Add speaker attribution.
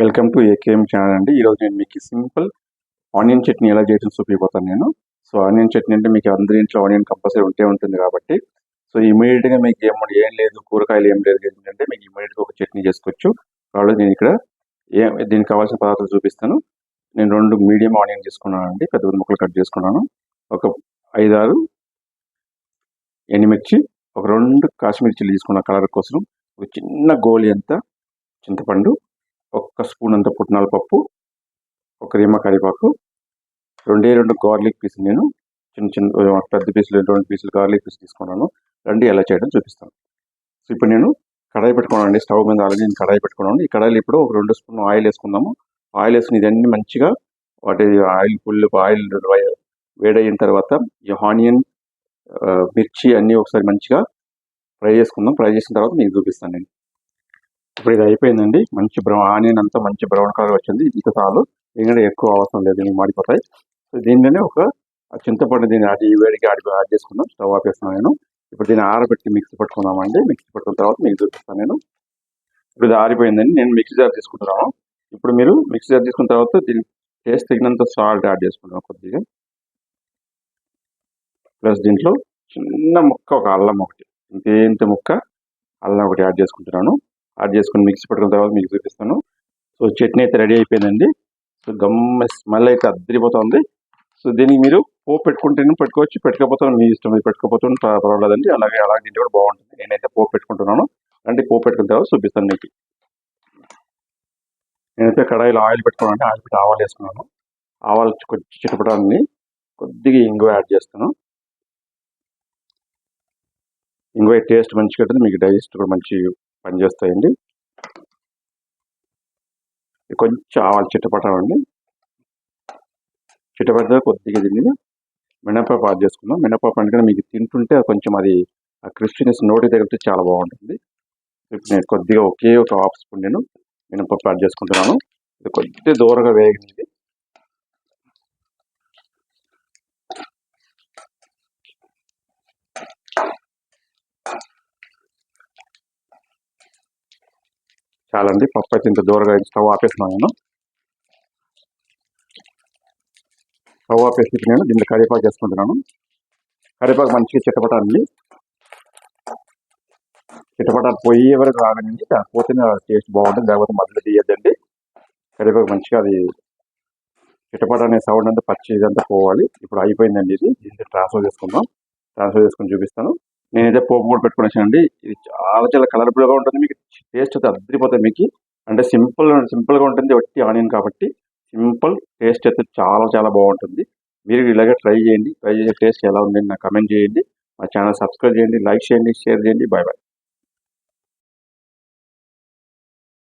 Speaker 1: Welcome to AKM channel అండి. ఈరోజు నేను మీకు సింపుల్ ఆనియన్ చట్నీ ఎలా చేయడం చూపిపోతాను నేను. సో ఆనియన్ చట్నీ అంటే మీకు అందరి ఇంట్లో ఆనియన్ కంపల్సరీ ఉంటుంది కాబట్టి సో ఇమీడియట్గా మీకు ఏం లేదు, కూరగాయలు ఏం లేదు ఏంటంటే మీకు ఇమీడియట్గా ఒక చట్నీ చేసుకోవచ్చు. కాబట్టి నేను ఇక్కడ దీనికి కావాల్సిన పదార్థాలు చూపిస్తాను. నేను 2 మీడియం ఆనియన్ తీసుకున్నాను అండి, పెద్ద పెద్ద ముక్కలు కట్ చేసుకున్నాను. ఒక 5-6 ఎండుమిర్చి, ఒక 2 కాశ్మీర్ చిల్లీ తీసుకున్న కలర్ కోసం, ఒక చిన్న గోలి అంత చింతపండు, ఒక్క స్పూన్ అంత పుట్నాల పప్పు, ఒక రీమా కరివేపాకు, 2 గార్లిక్ పీసులు నేను చిన్న చిన్న పెద్ద పీసులు 2 పీసులు గార్లిక్ పీస్ తీసుకున్నాను. రండి ఎలా చేయడం చూపిస్తాను. సో ఇప్పుడు నేను కడాయి పెట్టుకున్నాను, స్టవ్ మీద ఆల్రెడీ నేను కడాయి పెట్టుకున్నాను. ఈ కడాయిలో ఇప్పుడు ఒక 2 స్పూన్ ఆయిల్ వేసుకుందాము. ఆయిల్ వేసుకుని ఇదన్నీ మంచిగా వాటి ఆయిల్ వేడయిన తర్వాత ఈ ఆనియన్, మిర్చి అన్నీ ఒకసారి మంచిగా ఫ్రై చేసుకుందాం. ఫ్రై చేసిన తర్వాత మీకు చూపిస్తాను నేను. ఇప్పుడు ఇది అయిపోయిందండి. మంచి ఆనియన్ అంతా మంచి బ్రౌన్ కలర్ వచ్చింది. ఇంత చాలు, ఎందుకంటే ఎక్కువ అవసరం లేదు, దీనికి మాడిపోతాయి. సో దీనిలోనే ఒక చింతపండు దీన్ని వేడికి యాడ్ చేసుకుందాం. స్టవ్ ఆపేస్తున్నాను నేను. ఇప్పుడు దీన్ని ఆరబెట్టి మిక్సీ పట్టుకుందామండి. మిక్సీ పట్టుకున్న తర్వాత మీకు చూపిస్తాను నేను. ఇప్పుడు ఇది ఆరిపోయిందండి. నేను మిక్సీ జార్ తీసుకుంటున్నాను. ఇప్పుడు మీరు మిక్సీ జార్ తీసుకున్న తర్వాత దీనికి టేస్ట్ తగినంత సాల్ట్ యాడ్ చేసుకుంటాం కొద్దిగా. ప్లస్ దీంట్లో చిన్న ముక్క ఒక అల్లం ఒకటి, ఇంత ముక్క అల్లం ఒకటి యాడ్ చేసుకుంటున్నాను. యాడ్ చేసుకుని మిక్సీ పట్టుకున్న తర్వాత మీకు చూపిస్తాను. సో చట్నీ అయితే రెడీ అయిపోయిందండి. సో స్మెల్ అయితే అద్దరిపోతుంది. సో దీనికి మీరు పోపు పెట్టుకుంటేనే పెట్టుకోవచ్చు, పెట్టుకోకపోతే మీ ఇష్టం, మీరు పెట్టుకోకపోతే పర్వాలేదండి. అలాగే దీంట్లో కూడా బాగుంటుంది. నేనైతే పోపు పెట్టుకుంటున్నాను. అంటే పోపు పెట్టుకున్న తర్వాత చూపిస్తాను మీకు. నేనైతే కడాయిలో ఆయిల్ పెట్టుకున్నాను, ఆయిల్ పెట్టి ఆవాలు వేసుకున్నాను. ఆవాలు కొంచెం చిటపటాన్ని కొద్దిగా ఇంగువ యాడ్ చేస్తాను. ఇంగువ టేస్ట్ మంచిగా ఉంటుంది, మీకు డైజెస్ట్ కూడా మంచి పనిచేస్తాయండి. కొంచెం ఆవాలు చిట్టపటాలండి. చిట్టపడితే కొద్దిగా దీన్ని మినపప్పు యాడ్ చేసుకుందాం. మినపప్పు అంటే మీకు తింటుంటే కొంచెం అది ఆ క్రిస్పీనెస్ నోటి తగిలితే చాలా బాగుంటుంది. ఇప్పుడు నేను కొద్దిగా ఒక హాఫ్ స్పూన్ నేను మినపప్పు యాడ్ చేసుకుంటున్నాను. ఇది కొద్దిగా దూరంగా వేగింది. చాలా అండి, పప్పు అయితే ఇంత దూరంగా స్టవ్ ఆపేస్తున్నాను నేను. స్టవ్ ఆపేసి నేను దీంట్లో కరివేపాకు చేసుకుంటున్నాను. కరివేపాకు మంచిగా చిట్టపటాన్ని పోయే వరకు రాగనండి, కాకపోతే టేస్ట్ బాగుంటుంది. లేకపోతే మధ్యలో తీయద్దండి. కరివేపాకు మంచిగా అది చిట్టపట అనే సౌండ్ అంతా పచ్చి ఇదంతా పోవాలి. ఇప్పుడు అయిపోయిందండి. ఇది దీంట్లో ట్రాన్స్ఫర్ చేసుకుందాం. ట్రాన్స్ఫర్ చేసుకుని చూపిస్తాను. నేనైతే పోపు కూడా పెట్టుకునేసానండి. ఇది చాలా కలర్ఫుల్గా ఉంటుంది. మీకు టేస్ట్ అయితే అద్దరిపోతుంది. మీకు అంటే సింపుల్గా ఉంటుంది, వట్టి ఆనియన్ కాబట్టి సింపుల్. టేస్ట్ అయితే చాలా బాగుంటుంది. మీరు ఇలాగే ట్రై చేయండి. ట్రై చేసే టేస్ట్ ఎలా ఉందని నాకు కమెంట్ చేయండి. మా ఛానల్ సబ్స్క్రైబ్ చేయండి, లైక్ చేయండి, షేర్ చేయండి. బాయ్.